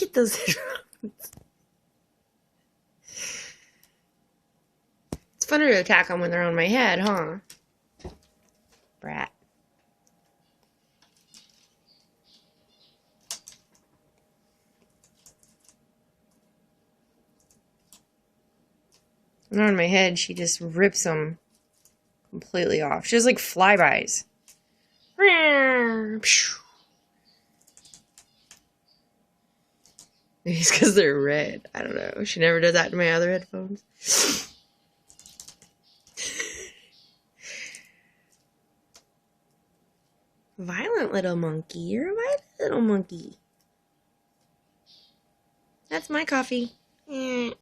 hate those headphones. It's funner to attack them when they're on my head, huh? Brat. When they're on my head, she just rips them completely off. She has like flybys. Maybe it's because they're red. I don't know. She never does that to my other headphones. Violent little monkey. You're a violent little monkey. That's my coffee.